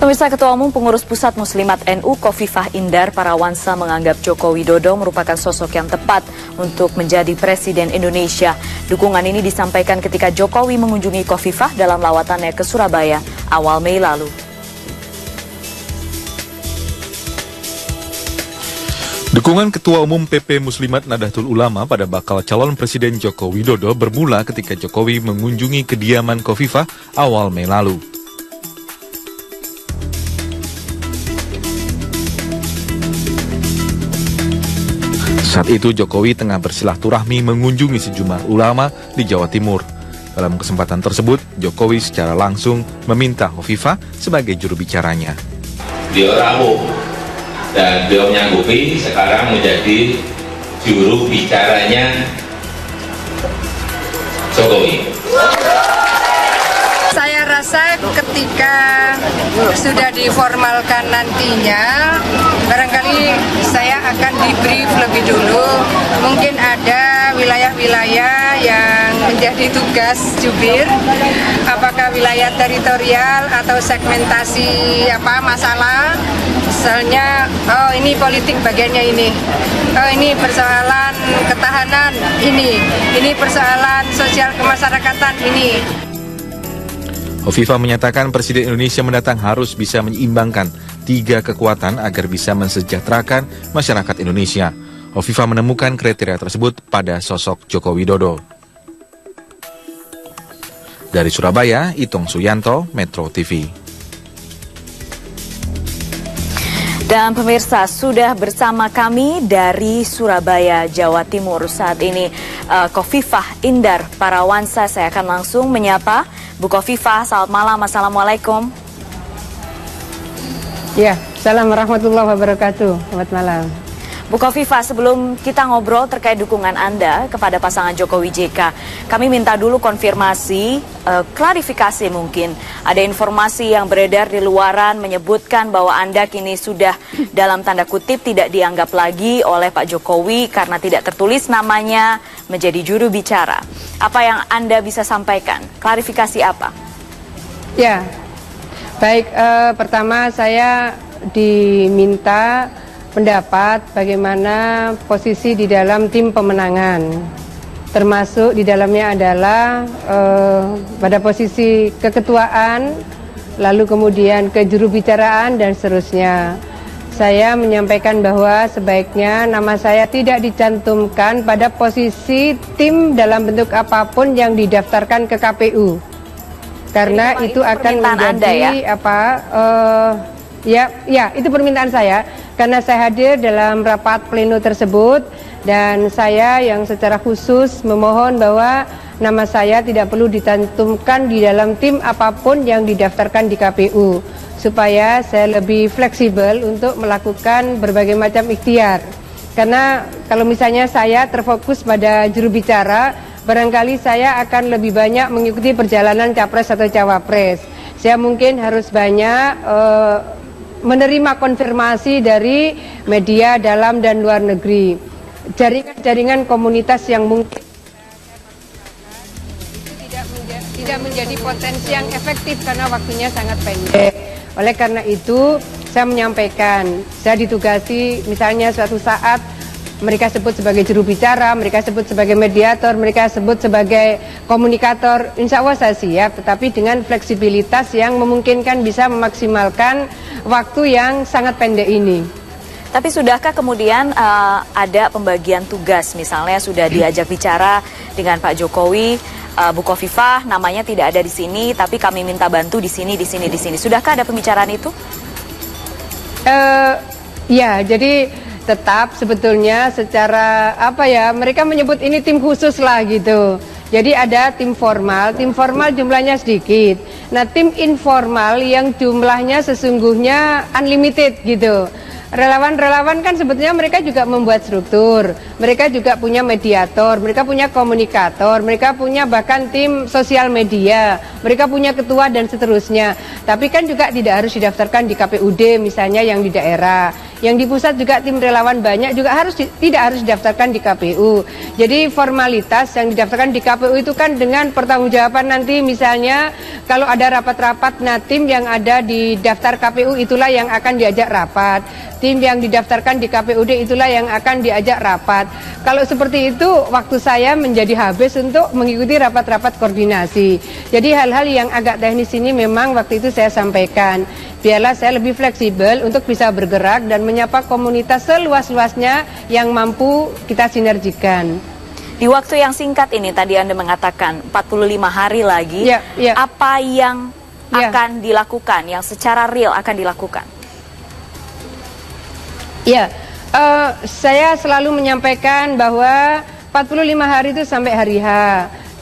Pemirsa, Ketua Umum Pengurus Pusat Muslimat NU Khofifah Indar Parawansa menganggap Joko Widodo merupakan sosok yang tepat untuk menjadi Presiden Indonesia. Dukungan ini disampaikan ketika Jokowi mengunjungi Khofifah dalam lawatannya ke Surabaya awal Mei lalu. Dukungan Ketua Umum PP Muslimat Nahdlatul Ulama pada bakal calon Presiden Joko Widodo bermula ketika Jokowi mengunjungi kediaman Khofifah awal Mei lalu. Saat itu Jokowi tengah bersilaturahmi mengunjungi sejumlah ulama di Jawa Timur. Dalam kesempatan tersebut, Jokowi secara langsung meminta Khofifah sebagai juru bicaranya. Beliau rawuh dan beliau menyanggupi sekarang menjadi juru bicaranya Jokowi. Saya rasa ketika sudah diformalkan nantinya, barangkali saya akan di-brief lebih dulu. Mungkin ada wilayah-wilayah yang menjadi tugas jubir, apakah wilayah teritorial atau segmentasi masalah. Misalnya, oh ini politik bagiannya ini, oh ini persoalan ketahanan ini persoalan sosial kemasyarakatan ini. Khofifah menyatakan Presiden Indonesia mendatang harus bisa menyeimbangkan 3 kekuatan agar bisa mensejahterakan masyarakat Indonesia. Khofifah menemukan kriteria tersebut pada sosok Joko Widodo. Dari Surabaya, Itong Suyanto, Metro TV. Dan pemirsa, sudah bersama kami dari Surabaya, Jawa Timur saat ini Khofifah Indar Parawansa. Saya akan langsung menyapa Bu Khofifah. Selamat malam, Assalamualaikum. Ya, Assalamualaikum warahmatullahi wabarakatuh. Selamat malam. Bu Khofifah, sebelum kita ngobrol terkait dukungan Anda kepada pasangan Jokowi JK, kami minta dulu konfirmasi, klarifikasi mungkin. Ada informasi yang beredar di luaran menyebutkan bahwa Anda kini sudah dalam tanda kutip tidak dianggap lagi oleh Pak Jokowi karena tidak tertulis namanya menjadi juru bicara. Apa yang Anda bisa sampaikan? Klarifikasi apa? Ya, baik, pertama saya diminta pendapat bagaimana posisi di dalam tim pemenangan, termasuk di dalamnya adalah pada posisi keketuaan, lalu kemudian kejurubicaraan dan seterusnya. Saya menyampaikan bahwa sebaiknya nama saya tidak dicantumkan pada posisi tim dalam bentuk apapun yang didaftarkan ke KPU, karena itu akan menjadi itu permintaan saya. Karena saya hadir dalam rapat pleno tersebut dan saya yang secara khusus memohon bahwa nama saya tidak perlu dicantumkan di dalam tim apapun yang didaftarkan di KPU supaya saya lebih fleksibel untuk melakukan berbagai macam ikhtiar. Karena kalau misalnya saya terfokus pada juru bicara, barangkali saya akan lebih banyak mengikuti perjalanan capres atau cawapres. Saya mungkin harus banyak menerima konfirmasi dari media dalam dan luar negeri, jaringan-jaringan komunitas yang mungkin tidak menjadi potensi yang efektif karena waktunya sangat pendek. Oleh karena itu, saya menyampaikan, saya ditugasi misalnya suatu saat mereka sebut sebagai juru bicara, mereka sebut sebagai mediator, mereka sebut sebagai komunikator. Insya Allah saya siap, tetapi dengan fleksibilitas yang memungkinkan bisa memaksimalkan waktu yang sangat pendek ini. Tapi sudahkah kemudian ada pembagian tugas, misalnya sudah diajak bicara dengan Pak Jokowi, Bu Khofifah namanya tidak ada di sini, tapi kami minta bantu di sini, di sini, di sini. Sudahkah ada pembicaraan itu? Ya, jadi tetap sebetulnya secara mereka menyebut ini tim khusus lah gitu. Jadi ada tim formal jumlahnya sedikit. Nah, tim informal yang jumlahnya sesungguhnya unlimited gitu. Relawan-relawan kan sebetulnya mereka juga membuat struktur, mereka juga punya mediator, mereka punya komunikator, mereka punya bahkan tim sosial media, mereka punya ketua dan seterusnya. Tapi kan juga tidak harus didaftarkan di KPUD misalnya yang di daerah. Yang di pusat juga tim relawan banyak juga tidak harus didaftarkan di KPU. Jadi formalitas yang didaftarkan di KPU itu kan dengan pertanggungjawaban nanti misalnya kalau ada rapat-rapat, nah tim yang ada di daftar KPU itulah yang akan diajak rapat. Tim yang didaftarkan di KPUD itulah yang akan diajak rapat. Kalau seperti itu, waktu saya menjadi habis untuk mengikuti rapat-rapat koordinasi. Jadi hal-hal yang agak teknis ini memang waktu itu saya sampaikan. Biarlah saya lebih fleksibel untuk bisa bergerak dan menyapa komunitas seluas-luasnya yang mampu kita sinergikan. Di waktu yang singkat ini tadi Anda mengatakan 45 hari lagi, apa yang akan dilakukan, yang secara real akan dilakukan? Ya, saya selalu menyampaikan bahwa 45 hari itu sampai hari H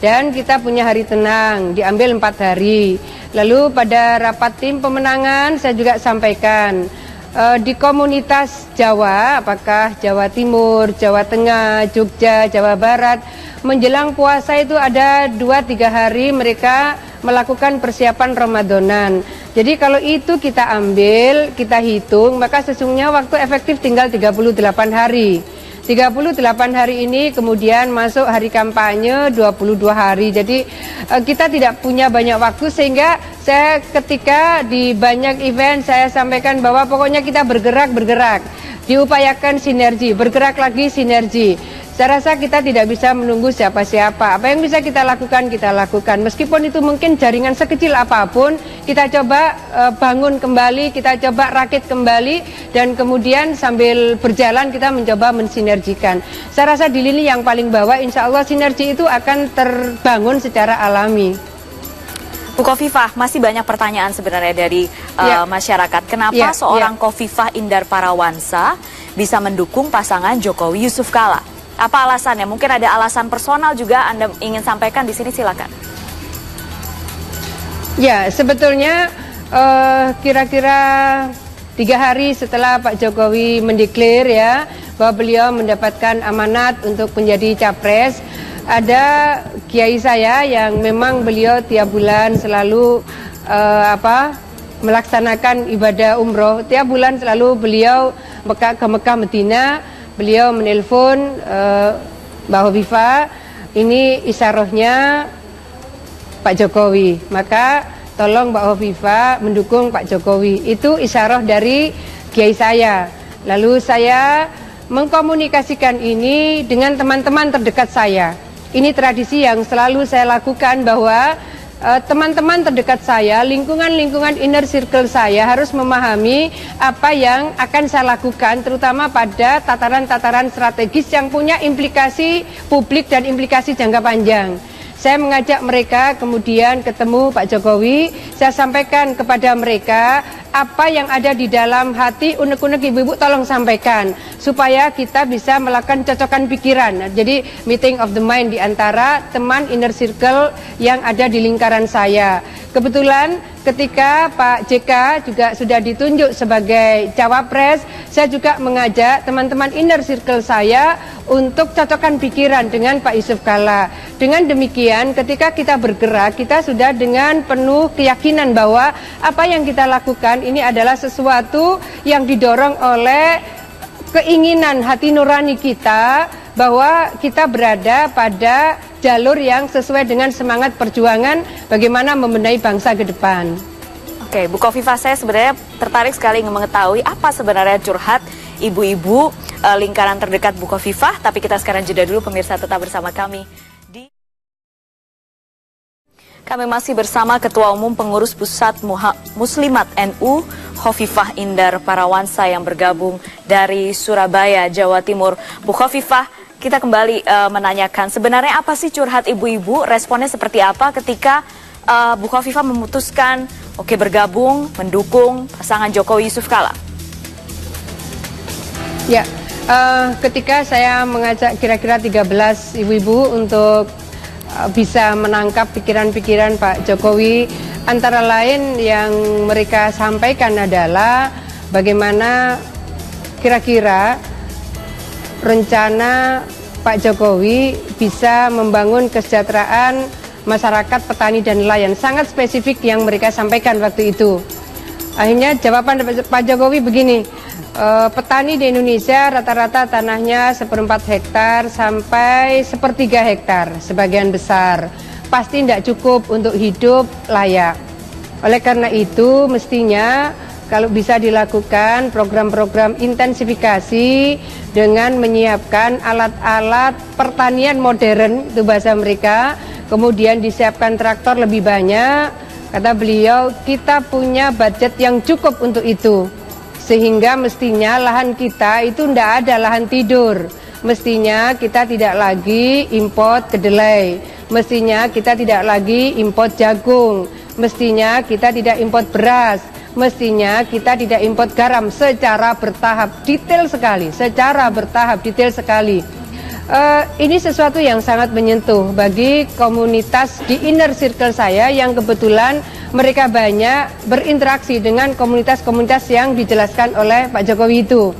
dan kita punya hari tenang, diambil 4 hari. Lalu pada rapat tim pemenangan saya juga sampaikan di komunitas Jawa, apakah Jawa Timur, Jawa Tengah, Jogja, Jawa Barat, menjelang puasa itu ada 2-3 hari mereka melakukan persiapan Ramadanan. Jadi kalau itu kita ambil, kita hitung, maka sesungguhnya waktu efektif tinggal 38 hari. 38 hari ini kemudian masuk hari kampanye 22 hari. Jadi kita tidak punya banyak waktu sehingga saya ketika di banyak event saya sampaikan bahwa pokoknya kita bergerak, diupayakan sinergi, bergerak lagi sinergi. Saya rasa kita tidak bisa menunggu siapa-siapa. Apa yang bisa kita lakukan, kita lakukan. Meskipun itu mungkin jaringan sekecil apapun, kita coba bangun kembali, kita coba rakit kembali, dan kemudian sambil berjalan kita mencoba mensinergikan. Saya rasa di lini yang paling bawah, insya Allah sinergi itu akan terbangun secara alami. Bu Khofifah, masih banyak pertanyaan sebenarnya dari masyarakat. Kenapa seorang Khofifah Indar Parawansa bisa mendukung pasangan Jokowi Yusuf Kala? Apa alasannya? Mungkin ada alasan personal juga Anda ingin sampaikan di sini, silakan. Ya, sebetulnya kira-kira 3 hari setelah Pak Jokowi mendeklar ya bahwa beliau mendapatkan amanat untuk menjadi capres, ada kiai saya yang memang beliau tiap bulan selalu melaksanakan ibadah umroh. Tiap bulan selalu beliau ke Mekah Medina. Beliau menelpon Mbak Khofifah, ini isarohnya Pak Jokowi, maka tolong Mbak Khofifah mendukung Pak Jokowi. Itu isaroh dari kiai saya. Lalu saya mengkomunikasikan ini dengan teman-teman terdekat saya. Ini tradisi yang selalu saya lakukan bahwa teman-teman terdekat saya, lingkungan-lingkungan inner circle saya harus memahami apa yang akan saya lakukan, terutama pada tataran-tataran strategis yang punya implikasi publik dan implikasi jangka panjang. Saya mengajak mereka kemudian ketemu Pak Jokowi, saya sampaikan kepada mereka apa yang ada di dalam hati unek-unek ibu-ibu, tolong sampaikan supaya kita bisa melakukan cocokan pikiran. Jadi meeting of the mind di antara teman inner circle yang ada di lingkaran saya. Kebetulan ketika Pak JK juga sudah ditunjuk sebagai cawapres, saya juga mengajak teman-teman inner circle saya untuk cocokkan pikiran dengan Pak Yusuf Kala. Dengan demikian ketika kita bergerak, kita sudah dengan penuh keyakinan bahwa apa yang kita lakukan ini adalah sesuatu yang didorong oleh keinginan hati nurani kita, bahwa kita berada pada jalur yang sesuai dengan semangat perjuangan bagaimana membenahi bangsa ke depan. Oke, Bu Khofifah, saya sebenarnya tertarik sekali ingin mengetahui apa sebenarnya curhat ibu-ibu lingkaran terdekat Bu Khofifah, tapi kita sekarang jeda dulu, pemirsa tetap bersama kami. Kami masih bersama Ketua Umum Pengurus Pusat Muslimat NU Khofifah Indar Parawansa yang bergabung dari Surabaya, Jawa Timur. Bu Khofifah, kita kembali menanyakan sebenarnya apa sih curhat ibu-ibu, responnya seperti apa ketika Bu Khofifah memutuskan bergabung, mendukung pasangan Jokowi Yusuf Kala? Ya, ketika saya mengajak kira-kira 13 ibu-ibu untuk bisa menangkap pikiran-pikiran Pak Jokowi, antara lain yang mereka sampaikan adalah bagaimana kira-kira rencana Pak Jokowi bisa membangun kesejahteraan masyarakat petani dan nelayan. Sangat spesifik yang mereka sampaikan waktu itu. Akhirnya jawaban Pak Jokowi begini, petani di Indonesia rata-rata tanahnya 1/4 hektar sampai 1/3 hektar, sebagian besar. Pasti tidak cukup untuk hidup layak. Oleh karena itu mestinya kalau bisa dilakukan program-program intensifikasi dengan menyiapkan alat-alat pertanian modern, itu bahasa mereka, kemudian disiapkan traktor lebih banyak. Kata beliau, kita punya budget yang cukup untuk itu. Sehingga mestinya lahan kita itu tidak ada lahan tidur. Mestinya kita tidak lagi import kedelai. Mestinya kita tidak lagi import jagung. Mestinya kita tidak import beras. Mestinya kita tidak import garam secara bertahap, detail sekali. Secara bertahap, detail sekali. Ini sesuatu yang sangat menyentuh bagi komunitas di inner circle saya yang kebetulan mereka banyak berinteraksi dengan komunitas-komunitas yang dijelaskan oleh Pak Jokowi itu.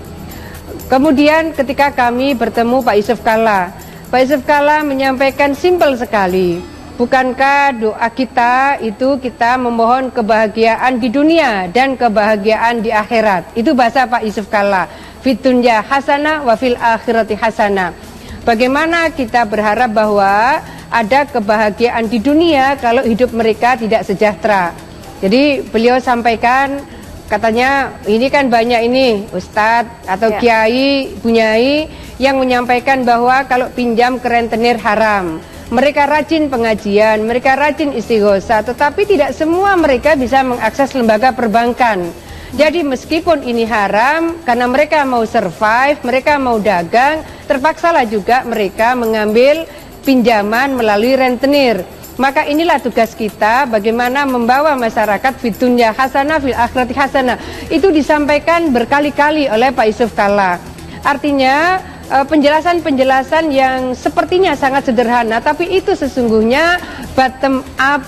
Kemudian ketika kami bertemu Pak Yusuf Kalla menyampaikan simpel sekali, bukankah doa kita itu kita memohon kebahagiaan di dunia dan kebahagiaan di akhirat? Itu bahasa Pak Yusuf Kalla, fid dunya hasanah wa fil akhirati hasanah. Bagaimana kita berharap bahwa ada kebahagiaan di dunia kalau hidup mereka tidak sejahtera. Jadi beliau sampaikan, katanya ini kan banyak ini ustadz atau kiai, bunyai yang menyampaikan bahwa kalau pinjam ke rentenir haram. Mereka rajin pengajian, mereka rajin istighosah, tetapi tidak semua mereka bisa mengakses lembaga perbankan. Jadi meskipun ini haram, karena mereka mau survive, mereka mau dagang, terpaksalah juga mereka mengambil pinjaman melalui rentenir. Maka inilah tugas kita, bagaimana membawa masyarakat fid dunya hasanah fil akhirati hasanah. Itu disampaikan berkali-kali oleh Pak Yusuf Kalla. Artinya penjelasan-penjelasan yang sepertinya sangat sederhana, tapi itu sesungguhnya bottom up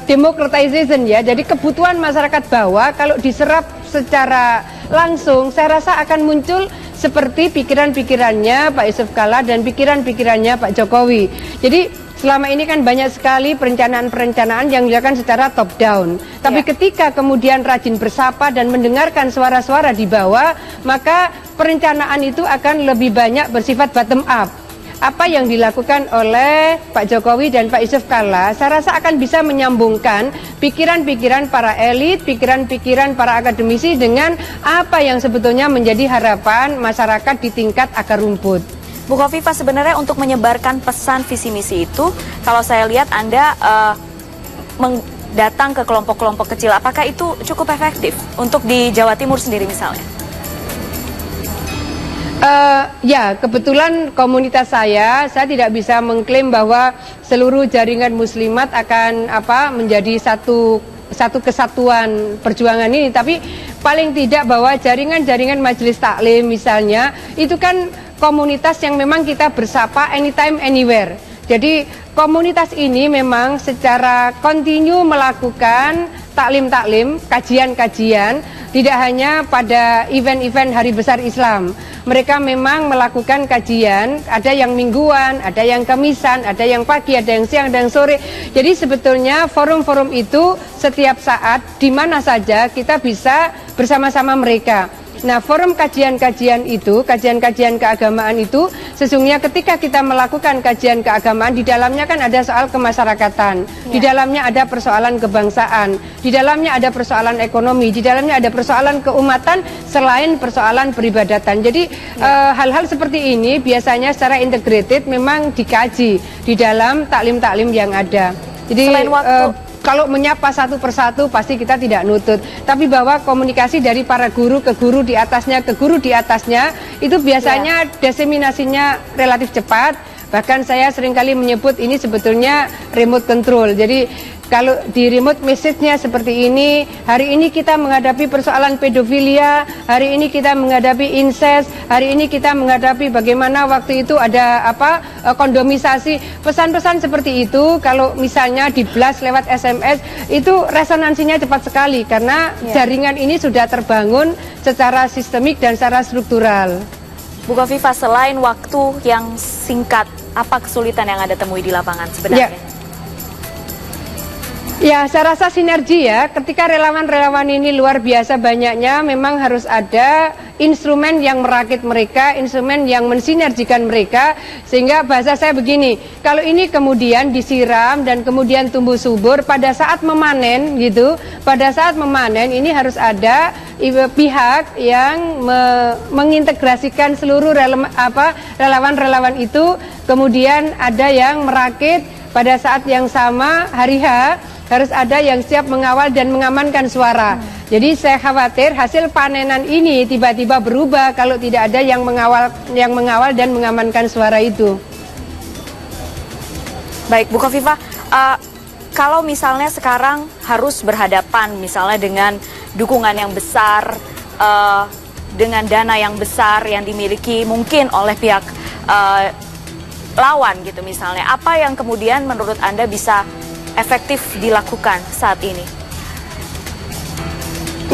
democratization ya. Jadi kebutuhan masyarakat bawah kalau diserap secara langsung, saya rasa akan muncul seperti pikiran-pikirannya Pak Yusuf Kalla dan pikiran-pikirannya Pak Jokowi. Jadi selama ini kan banyak sekali perencanaan-perencanaan yang dilakukan secara top down. Tapi ketika kemudian rajin bersapa dan mendengarkan suara-suara di bawah, maka perencanaan itu akan lebih banyak bersifat bottom up. Apa yang dilakukan oleh Pak Jokowi dan Pak Yusuf Kalla, saya rasa akan bisa menyambungkan pikiran-pikiran para elit, pikiran-pikiran para akademisi dengan apa yang sebetulnya menjadi harapan masyarakat di tingkat akar rumput. Bu Khofifah, sebenarnya untuk menyebarkan pesan visi misi itu, kalau saya lihat Anda datang ke kelompok-kelompok kecil, apakah itu cukup efektif untuk di Jawa Timur sendiri misalnya? Ya, kebetulan komunitas saya tidak bisa mengklaim bahwa seluruh jaringan muslimat akan menjadi satu kesatuan perjuangan ini, tapi paling tidak bahwa jaringan-jaringan majelis taklim misalnya, itu kan komunitas yang memang kita bersapa anytime anywhere. Jadi komunitas ini memang secara kontinu melakukan taklim-taklim, kajian-kajian, tidak hanya pada event-event hari besar Islam. Mereka memang melakukan kajian, ada yang mingguan, ada yang kemisan, ada yang pagi, ada yang siang, ada yang sore. Jadi sebetulnya forum-forum itu setiap saat, di mana saja kita bisa bersama-sama mereka. Nah, forum kajian-kajian itu, kajian-kajian keagamaan itu, sesungguhnya ketika kita melakukan kajian keagamaan, di dalamnya kan ada soal kemasyarakatan, di dalamnya ada persoalan kebangsaan, di dalamnya ada persoalan ekonomi, di dalamnya ada persoalan keumatan, selain persoalan peribadatan. Jadi hal-hal seperti ini biasanya secara integrated memang dikaji di dalam taklim-taklim yang ada. Jadi selain waktu, kalau menyapa satu persatu pasti kita tidak nutut, tapi bahwa komunikasi dari para guru ke guru di atasnya ke guru di atasnya itu biasanya diseminasinya relatif cepat. Bahkan saya seringkali menyebut ini sebetulnya remote control. Jadi kalau di remote message-nya seperti ini, hari ini kita menghadapi persoalan pedofilia, hari ini kita menghadapi incest, hari ini kita menghadapi bagaimana waktu itu ada kondomisasi. Pesan-pesan seperti itu kalau misalnya di blast lewat SMS itu resonansinya cepat sekali karena jaringan ini sudah terbangun secara sistemik dan secara struktural. Bu Khofifah, selain waktu yang singkat, apa kesulitan yang Anda temui di lapangan sebenarnya? Ya, saya rasa sinergi ya, ketika relawan-relawan ini luar biasa banyaknya, memang harus ada instrumen yang merakit mereka, instrumen yang mensinergikan mereka, sehingga bahasa saya begini, kalau ini kemudian disiram dan kemudian tumbuh subur, pada saat memanen gitu, pada saat memanen ini harus ada pihak yang mengintegrasikan seluruh relawan-relawan itu, kemudian ada yang merakit pada saat yang sama hari H, harus ada yang siap mengawal dan mengamankan suara. Jadi saya khawatir hasil panenan ini tiba-tiba berubah kalau tidak ada yang mengawal dan mengamankan suara itu. Baik, Bu Khofifah, kalau misalnya sekarang harus berhadapan misalnya dengan dukungan yang besar, dengan dana yang besar yang dimiliki mungkin oleh pihak lawan gitu misalnya, apa yang kemudian menurut Anda bisa efektif dilakukan saat ini?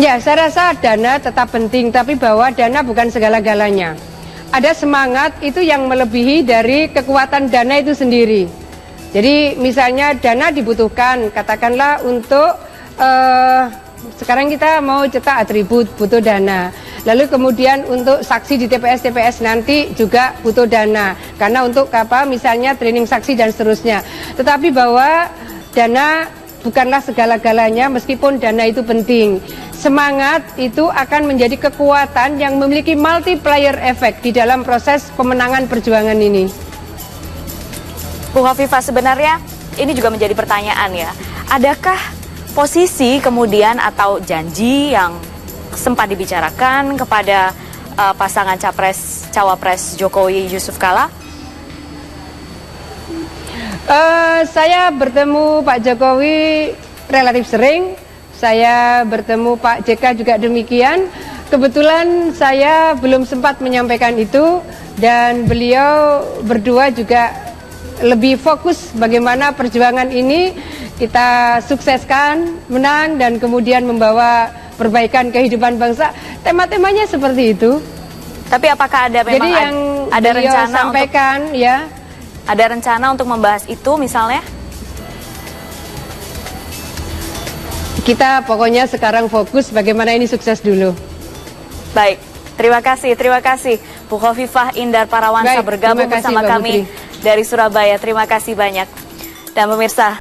Ya, saya rasa dana tetap penting, tapi bahwa dana bukan segala-galanya. Ada semangat itu yang melebihi dari kekuatan dana itu sendiri. Jadi misalnya dana dibutuhkan, katakanlah untuk sekarang kita mau cetak atribut, butuh dana. Lalu kemudian untuk saksi di TPS nanti juga butuh dana. Karena untuk misalnya training saksi dan seterusnya. Tetapi bahwa dana bukanlah segala-galanya, meskipun dana itu penting. Semangat itu akan menjadi kekuatan yang memiliki multiplier effect di dalam proses pemenangan perjuangan ini. Bu Khofifah, sebenarnya ini juga menjadi pertanyaan ya. Adakah posisi kemudian atau janji yang sempat dibicarakan kepada pasangan Cawapres Jokowi Yusuf Kala? Saya bertemu Pak Jokowi relatif sering, saya bertemu Pak JK juga demikian. Kebetulan saya belum sempat menyampaikan itu dan beliau berdua juga lebih fokus bagaimana perjuangan ini kita sukseskan, menang dan kemudian membawa perbaikan kehidupan bangsa. Tema-temanya seperti itu. Tapi apakah ada memang yang ada rencana sampaikan untuk, ya? Ada rencana untuk membahas itu misalnya? Kita pokoknya sekarang fokus bagaimana ini sukses dulu. Baik, terima kasih Bu Khofifah Indar Parawansa bergabung bersama kami dari Surabaya. Terima kasih banyak. Dan pemirsa,